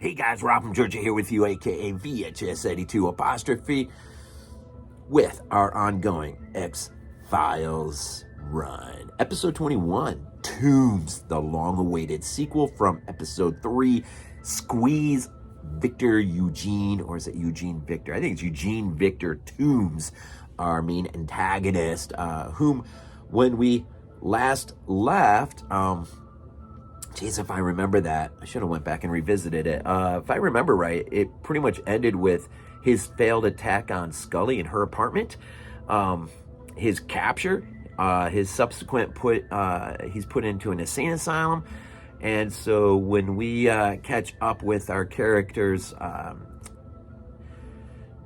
Hey guys, Rob from Georgia here with you, aka VHS82 apostrophe, with our ongoing X-Files run. Episode 21, Tooms, the long-awaited sequel from episode 3, Squeeze Victor Eugene, or is it Eugene Victor? I think it's Eugene Victor Tooms, our main antagonist, whom when we last left, geez, if I remember that, I should have went back and revisited it. If I remember right, it pretty much ended with his failed attack on Scully in her apartment, his capture, his subsequent he's put into an insane asylum. And so when we catch up with our characters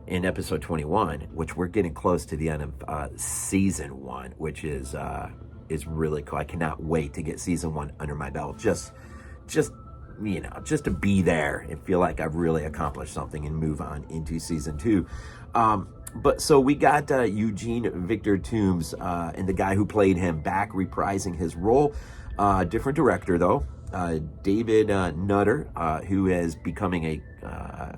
in episode 21, which we're getting close to the end of season 1, which is really cool. I cannot wait to get season 1 under my belt. Just to be there and feel like I've really accomplished something and move on into season 2. But so we got Eugene Victor Tooms and the guy who played him back reprising his role. Different director though, David Nutter, who is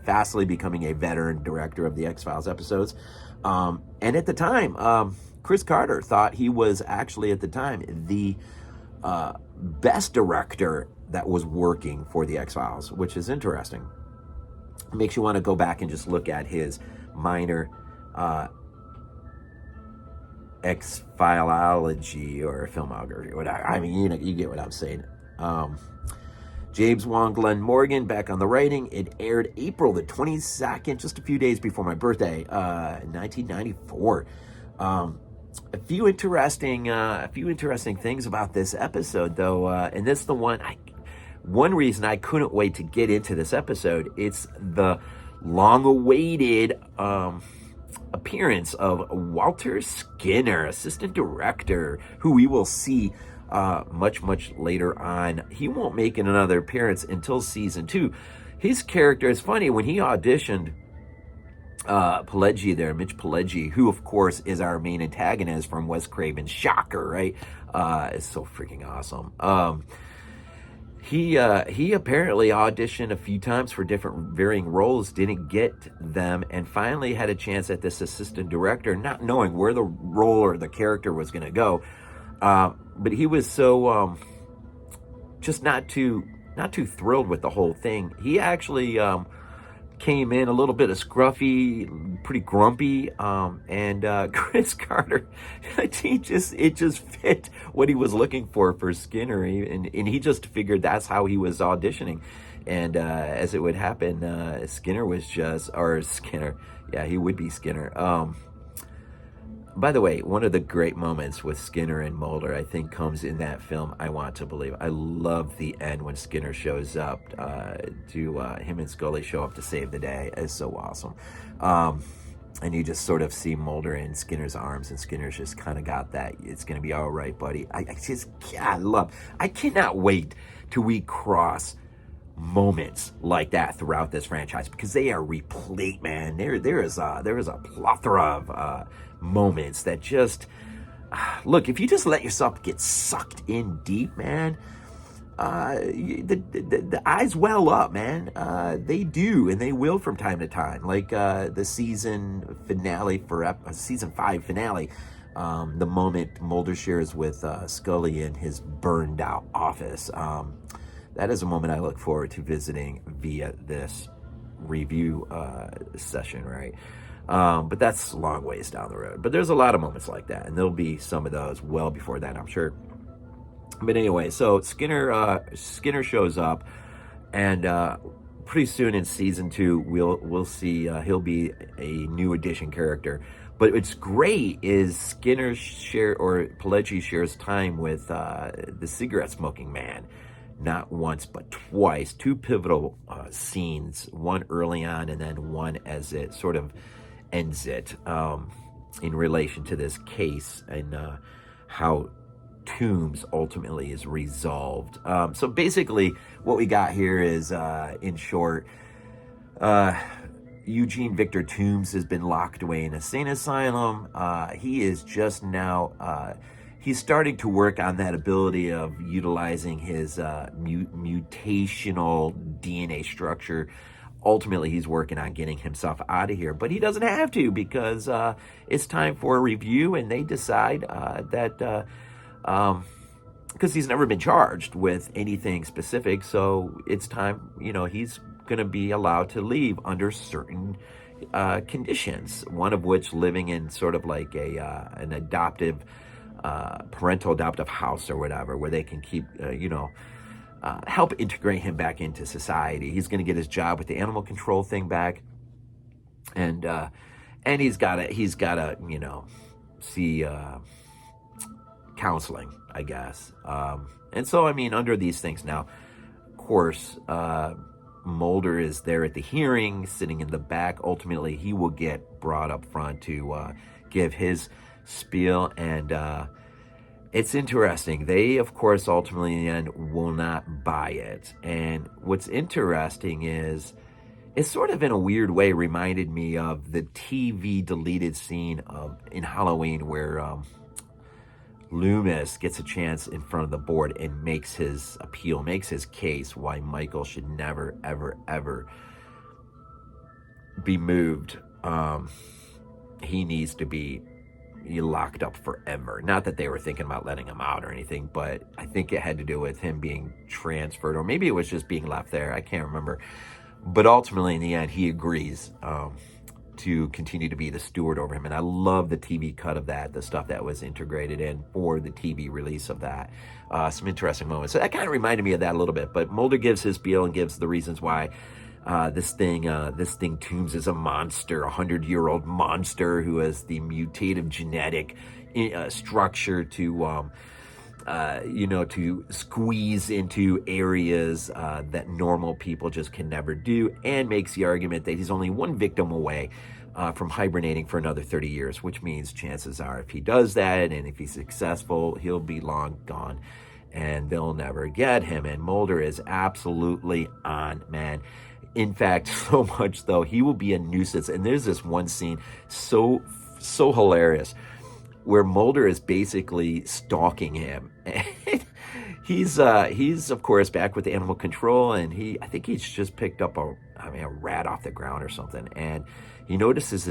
fastly becoming a veteran director of the X-Files episodes. And at the time, Chris Carter thought he was actually, at the time, the best director that was working for the X-Files, which is interesting. It makes you want to go back and just look at his minor X-Fileology or filmography, whatever. I mean, you get what I'm saying. James Wong, Glen Morgan, back on the writing. It aired April the 22nd, just a few days before my birthday, 1994. A few interesting things about this episode, though, and this is the one reason I couldn't wait to get into this episode. It's the long-awaited appearance of Walter Skinner, assistant director, who we will see much much later on. He won't make another appearance until season 2. His character is funny. When he auditioned, Pileggi there, Mitch Pileggi, who of course is our main antagonist from Wes Craven's Shocker, right? It's so freaking awesome. He apparently auditioned a few times for different varying roles, didn't get them, and finally had a chance at this assistant director, not knowing where the role or the character was going to go. But he was so just not too thrilled with the whole thing. He actually came in a little bit of scruffy, pretty grumpy, and Chris Carter, it just fit what he was looking for Skinner, and he just figured that's how he was auditioning. And as it would happen, Skinner, yeah, he would be Skinner. By the way, one of the great moments with Skinner and Mulder, I think, comes in that film, I Want to Believe. I love the end when Skinner shows up him and Scully show up to save the day. It's so awesome. And you just sort of see Mulder in Skinner's arms, and Skinner's just kind of got that, it's going to be all right, buddy. I cannot wait till we cross moments like that throughout this franchise, because they are replete, man. There is a plethora of moments that just look, if you just let yourself get sucked in deep, man, the eyes well up, man. They do, and they will from time to time, like the season finale for season 5 finale, the moment Mulder shares with Scully in his burned out office. That is a moment I look forward to visiting via this review session, right? But that's a long ways down the road. But there's a lot of moments like that, and there'll be some of those well before that, I'm sure. But anyway, so Skinner shows up, and pretty soon in season 2, we'll see he'll be a new addition character. But what's great is Pileggi shares time with the cigarette smoking man. Not once, but twice. 2 pivotal scenes, one early on and then one as it sort of ends it, in relation to this case and how Tooms ultimately is resolved. So basically what we got here is, in short, Eugene Victor Tooms has been locked away in a insane asylum. He is just now... he's starting to work on that ability of utilizing his mutational DNA structure. Ultimately, he's working on getting himself out of here, but he doesn't have to, because it's time for a review, and they decide that because he's never been charged with anything specific, so it's time, he's going to be allowed to leave under certain conditions, one of which living in sort of like an adoptive, parental adoptive house or whatever, where they can keep, help integrate him back into society. He's going to get his job with the animal control thing back, and he's got to see counseling, I guess. And so, under these things now, of course, Mulder is there at the hearing, sitting in the back. Ultimately, he will get brought up front to give his spiel, and it's interesting. They, of course, ultimately in the end will not buy it. And what's interesting is, it sort of in a weird way reminded me of the TV deleted scene in Halloween where Loomis gets a chance in front of the board and makes his appeal, makes his case why Michael should never, ever, ever be moved. He needs to be locked up forever. Not that they were thinking about letting him out or anything, but I think it had to do with him being transferred, or maybe it was just being left there. I can't remember. But ultimately, in the end, he agrees to continue to be the steward over him. And I love the TV cut of that, the stuff that was integrated in for the TV release of that. Some interesting moments. So that kind of reminded me of that a little bit. But Mulder gives his spiel and gives the reasons why this thing Tooms is a monster, 100-year-old monster who has the mutative genetic structure to to squeeze into areas that normal people just can never do, and makes the argument that he's only one victim away from hibernating for another 30 years, which means chances are if he does that and if he's successful, he'll be long gone and they'll never get him. And Mulder is absolutely on, man. In fact, so much though, he will be a nuisance. And there's this one scene so hilarious where Mulder is basically stalking him. He's of course back with the animal control, and I think he's just picked up a rat off the ground or something, and he notices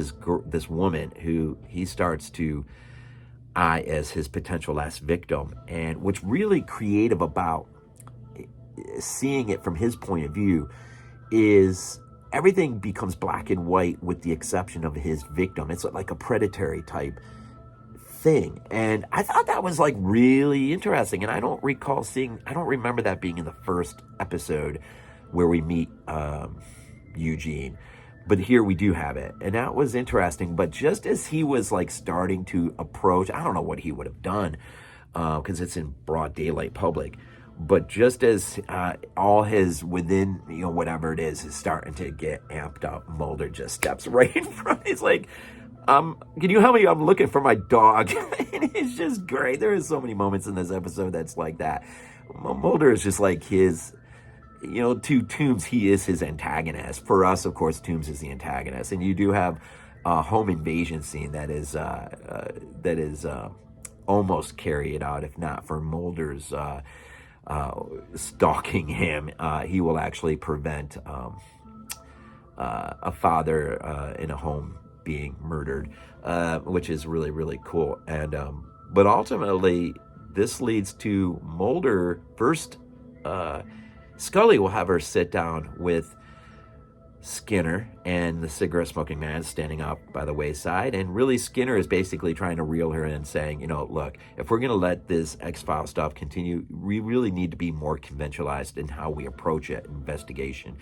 this woman who he starts to eye as his potential last victim. And what's really creative about seeing it from his point of view is everything becomes black and white with the exception of his victim. It's like a predatory type thing, and I thought that was like really interesting. And I don't remember that being in the first episode where we meet Eugene, but here we do have it, and that was interesting. But just as he was like starting to approach, I don't know what he would have done because it's in broad daylight public, but just as all his within, whatever it is starting to get amped up, Mulder just steps right in front. He's like, can you help me? I'm looking for my dog. And it's just great. There are so many moments in this episode that's like that. Mulder is just like his, to Tooms, he is his antagonist. For us, of course, Tooms is the antagonist. And you do have a home invasion scene that is almost carried out, if not for Mulder's stalking him. He will actually prevent a father in a home being murdered, which is really, really cool. And but ultimately, this leads to Mulder first. Scully will have her sit down with Skinner and the cigarette smoking man standing up by the wayside, and really Skinner is basically trying to reel her in, saying, look, if we're going to let this X-File stuff continue, we really need to be more conventionalized in how we approach it, investigation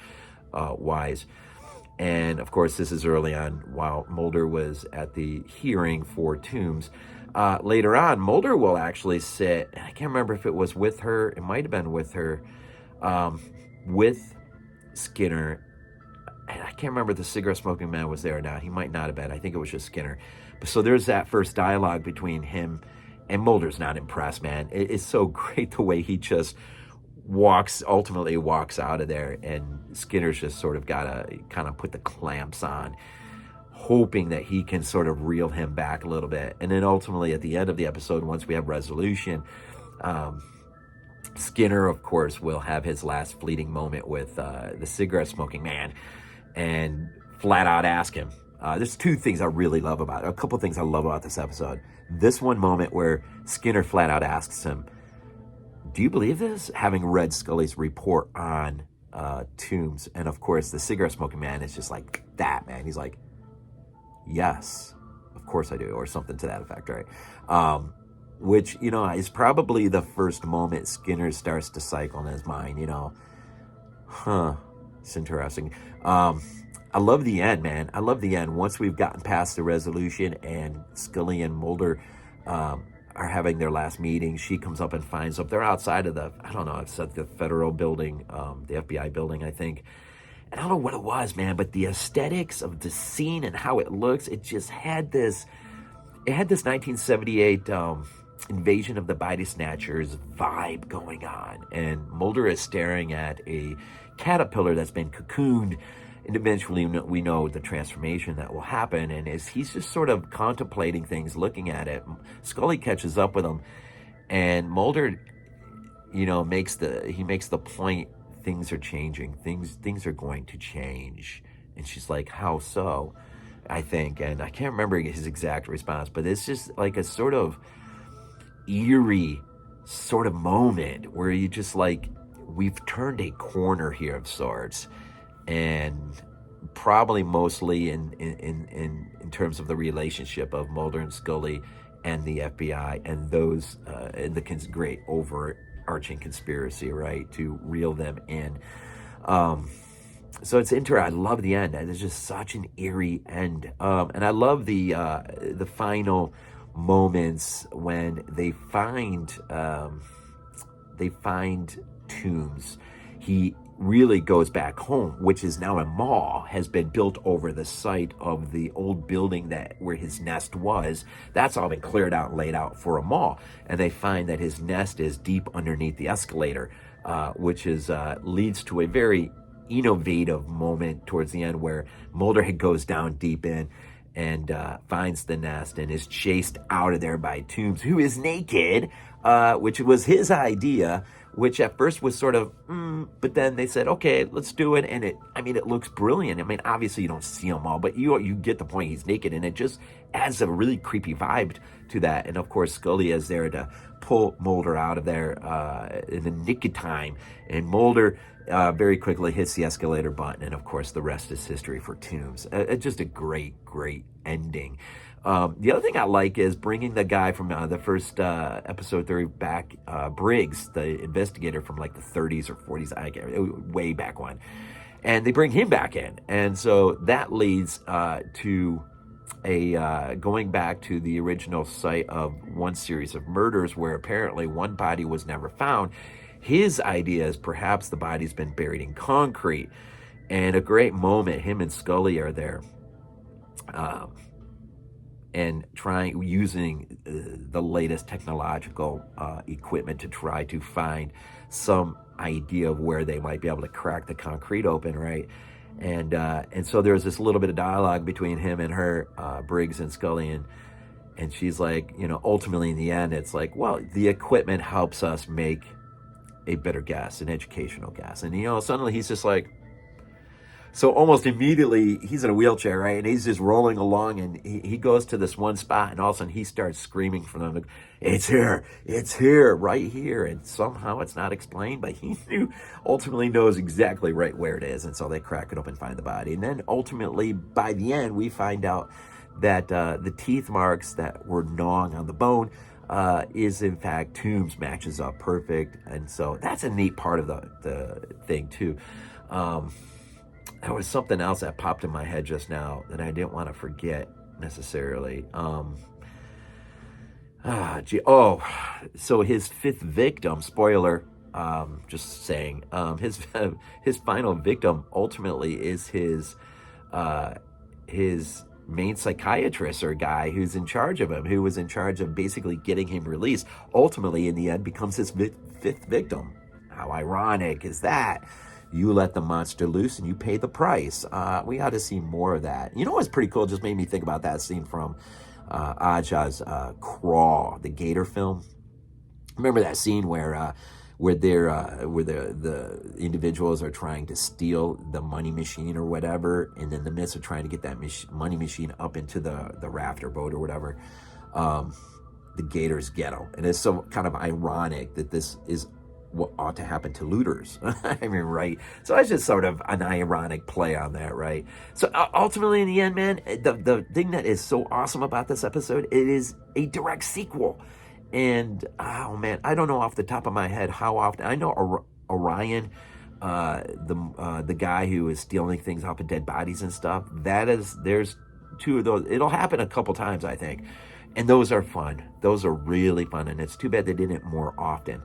wise. And of course, this is early on while Mulder was at the hearing for Tooms. Later on, Mulder will actually sit, I can't remember if it was with her, it might have been with her, with Skinner. And I can't remember if the cigarette smoking man was there or not. He might not have been. I think it was just Skinner. But so there's that first dialogue between him, and Mulder's not impressed, man. It's so great the way he just ultimately walks out of there, and Skinner's just sort of got to kind of put the clamps on, hoping that he can sort of reel him back a little bit. And then ultimately at the end of the episode, once we have resolution, Skinner, of course, will have his last fleeting moment with the cigarette-smoking man and flat out ask him. There's two things I really love about it. A couple things I love about this episode. This one moment where Skinner flat out asks him, do you believe this? Having read Scully's report on Tooms. And of course, the cigarette-smoking man is just like that, man. He's like, yes, of course I do, or something to that effect, right? Which, you know, is probably the first moment Skinner starts to cycle in his mind, you know. It's interesting. I love the end, man. I love the end. Once we've gotten past the resolution and Scully and Mulder are having their last meeting, she comes up and finds them. They're outside of the, I don't know, it's at the federal building, the FBI building, I think. And I don't know what it was, man, but the aesthetics of the scene and how it looks, it just had this, it had this 1978 Invasion of the Body Snatchers vibe going on. And Mulder is staring at a caterpillar that's been cocooned, and eventually we know the transformation that will happen. And as he's just sort of contemplating things, looking at it, Scully catches up with him, and Mulder, you know, makes the point, things are changing, things are going to change. And she's like, how so? I think, and I can't remember his exact response, but it's just like a sort of eerie sort of moment where you just like, we've turned a corner here of sorts, and probably mostly in terms of the relationship of Mulder and Scully and the FBI and those and the great overarching conspiracy, right, to reel them in. So it's interesting. I love the end. It's just such an eerie end, and I love the final moments when they find Tooms. He really goes back home, which is now a mall, has been built over the site of the old building that where his nest was. That's all been cleared out and laid out for a mall, and they find that his nest is deep underneath the escalator, which is leads to a very innovative moment towards the end where Mulder goes down deep in and finds the nest and is chased out of there by Tooms, who is naked, which was his idea, which at first was sort of, but then they said, okay, let's do it. And it looks brilliant. I mean, obviously you don't see them all, but you get the point. He's naked, and it just adds a really creepy vibe to that. And of course, Scully is there to pull Mulder out of there in the nick of time. And Mulder very quickly hits the escalator button. And of course, the rest is history for Tooms. Just a great, great ending. The other thing I like is bringing the guy from the first episode 30 back, Briggs, the investigator from like the 30s or 40s, I get way back when, and they bring him back in, and so that leads to a going back to the original site of one series of murders where apparently one body was never found. His idea is perhaps the body's been buried in concrete, and a great moment. Him and Scully are there. And using the latest technological equipment to try to find some idea of where they might be able to crack the concrete open, right? And so there's this little bit of dialogue between him and her, Briggs and Scully, and she's like, you know, ultimately in the end, it's like, well, the equipment helps us make a better guess, an educational guess. And, you know, suddenly he's just like, so almost immediately, he's in a wheelchair, right? And he's just rolling along, and he goes to this one spot, and all of a sudden he starts screaming for them, it's here, right here. And somehow it's not explained, but he ultimately knows exactly right where it is. And so they crack it open and find the body. And then ultimately, by the end, we find out that the teeth marks that were gnawing on the bone is in fact Tooms, matches up perfect. And so that's a neat part of the thing too. There was something else that popped in my head just now that I didn't want to forget necessarily. So his fifth victim, spoiler, just saying, his final victim ultimately is his main psychiatrist or guy who's in charge of him, who was in charge of basically getting him released. Ultimately, in the end, becomes his fifth victim. How ironic is that? You let the monster loose and you pay the price. We ought to see more of that. You know what's pretty cool? Just made me think about that scene from Aja's Crawl, the Gator film. Remember that scene where where the individuals are trying to steal the money machine or whatever, and in the midst of trying to get that money machine up into the raft or boat or whatever, the gators get them. And it's so kind of ironic that this is what ought to happen to looters. I mean, right? So it's just sort of an ironic play on that, right? So ultimately, in the end, man, the thing that is so awesome about this episode, it is a direct sequel. And, oh, man, I don't know off the top of my head how often. I know Orion, the guy who is stealing things off of dead bodies and stuff, there's two of those. It'll happen a couple times, I think. And those are fun. Those are really fun. And it's too bad they did it more often.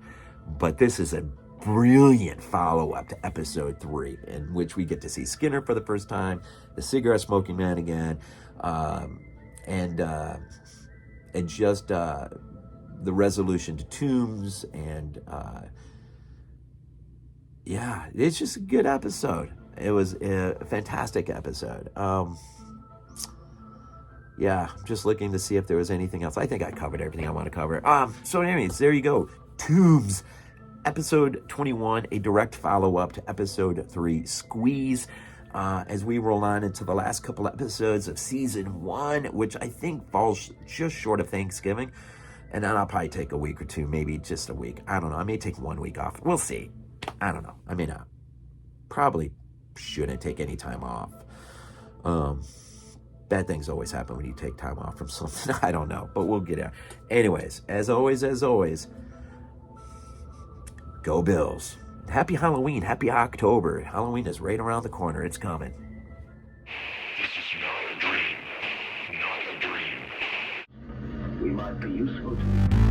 But this is a brilliant follow-up to episode 3, in which we get to see Skinner for the first time, the cigarette-smoking man again, and just the resolution to Tooms, and yeah, it's just a good episode. It was a fantastic episode. Yeah, just looking to see if there was anything else. I think I covered everything I want to cover. So anyways, there you go. Tooms, episode 21, a direct follow-up to episode 3, Squeeze, as we roll on into the last couple episodes of season 1, which I think falls just short of Thanksgiving. And then I'll probably take a week or two, maybe just a week. I don't know. I may take 1 week off. We'll see. I don't know. I may not. Probably shouldn't take any time off. Bad things always happen when you take time off from something. I don't know, but we'll get out. Anyways, as always, go Bills. Happy Halloween. Happy October. Halloween is right around the corner. It's coming. This is not a dream. Not a dream. We might be useful to you.